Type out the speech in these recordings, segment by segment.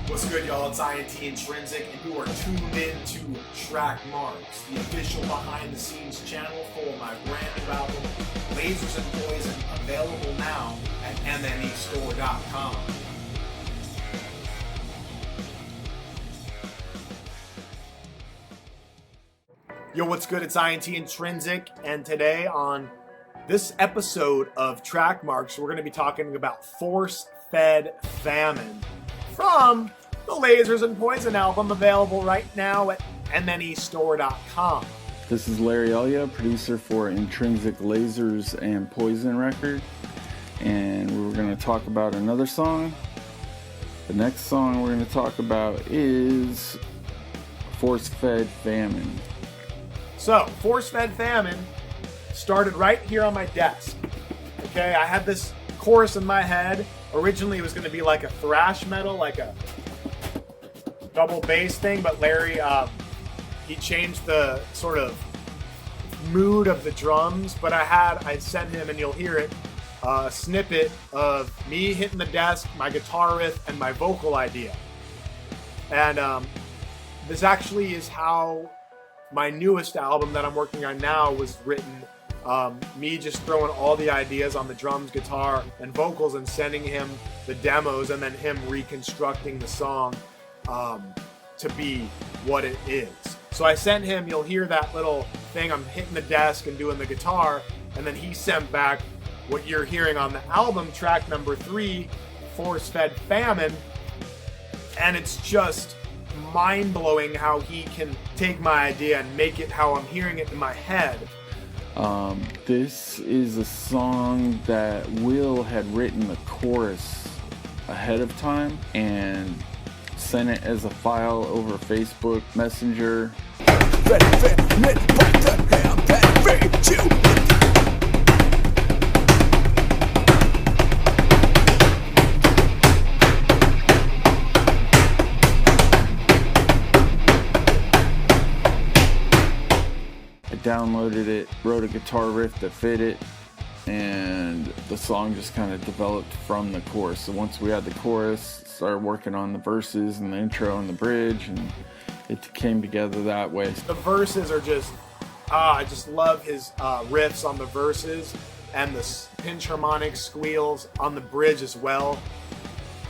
What's good, y'all? It's Intrinzik, and you are tuned in to Track Marks, the official behind-the-scenes channel for my brand new album, Lasers and Poison, available now at mnestore.com. Yo, what's good? It's Intrinzik, and today on this episode of Track Marks, we're going to be talking about Fed Famine from the Lasers and Poison album, available right now at mnestore.com. This is Larry Elyea, producer for Intrinzik Lasers and Poison record, and we're going to talk about another song. The next song we're going to talk about is Fed Famine. So, Fed Famine started right here on my desk. Okay, I had this chorus in my head. Originally, it was going to be like a thrash metal, like a double bass thing, but Larry, he changed the sort of mood of the drums. But I sent him, and you'll hear it, a snippet of me hitting the desk, my guitar riff, and my vocal idea. And this actually is how my newest album that I'm working on now was written. Me just throwing all the ideas on the drums, guitar, and vocals and sending him the demos, and then him reconstructing the song to be what it is. So I sent him, you'll hear that little thing, I'm hitting the desk and doing the guitar, and then he sent back what you're hearing on the album, track number 3, Fed Famine, and it's just mind-blowing how he can take my idea and make it how I'm hearing it in my head. This is a song that Will had written the chorus ahead of time and sent it as a file over Facebook Messenger. Downloaded it, wrote a guitar riff that fit it, and the song just kind of developed from the chorus. So once we had the chorus, started working on the verses and the intro and the bridge, and it came together that way. The verses are just, I just love his riffs on the verses and the pinch harmonic squeals on the bridge as well.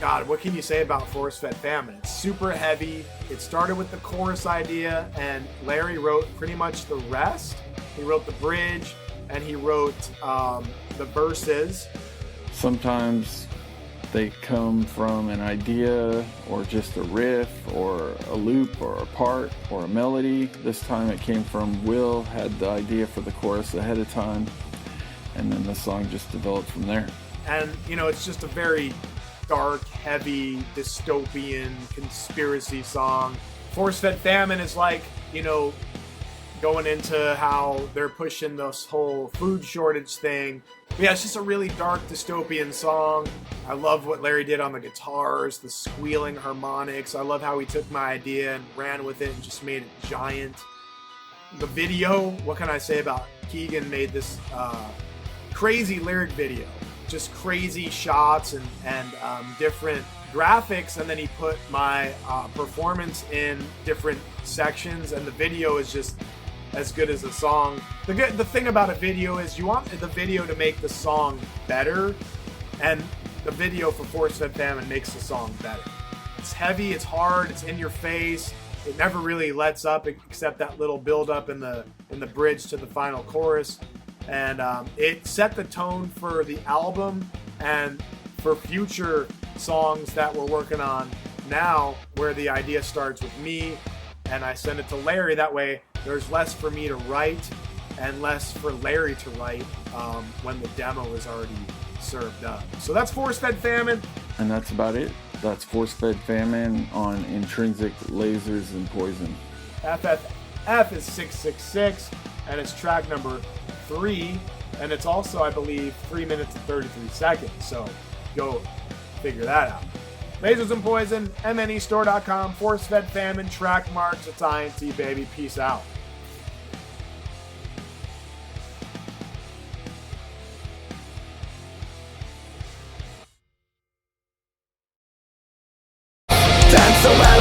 God, what can you say about Fed Famine? It's super heavy. It started with the chorus idea, and Larry wrote pretty much the rest. He wrote the bridge, and he wrote the verses. Sometimes they come from an idea, or just a riff, or a loop, or a part, or a melody. This time it came from Will, had the idea for the chorus ahead of time, and then the song just developed from there. And, you know, it's just a very dark, heavy, dystopian, conspiracy song. Fed Famine is like, you know, going into how they're pushing this whole food shortage thing. But yeah, it's just a really dark, dystopian song. I love what Larry did on the guitars, the squealing harmonics. I love how he took my idea and ran with it and just made it giant. The video, what can I say about Keegan made this crazy lyric video. Just crazy shots and different graphics, and then he put my performance in different sections, and the video is just as good as the song. The thing about a video is you want the video to make the song better, and the video for Fed Famine makes the song better. It's heavy, it's hard, it's in your face. It never really lets up except that little build up in the bridge to the final chorus. And it set the tone for the album and for future songs that we're working on now, where the idea starts with me and I send it to Larry. That way there's less for me to write and less for Larry to write when the demo is already served up. So that's Fed Famine. And that's about it. That's Fed Famine on Intrinzik Lasers and Poison. FFF is 666, and it's track number 3, and it's also, I believe, 3 minutes and 33 seconds, so go figure that out. Lasers and Poison, mnestore.com, Fed Famine, track marks, it's INT, baby, peace out. Dance So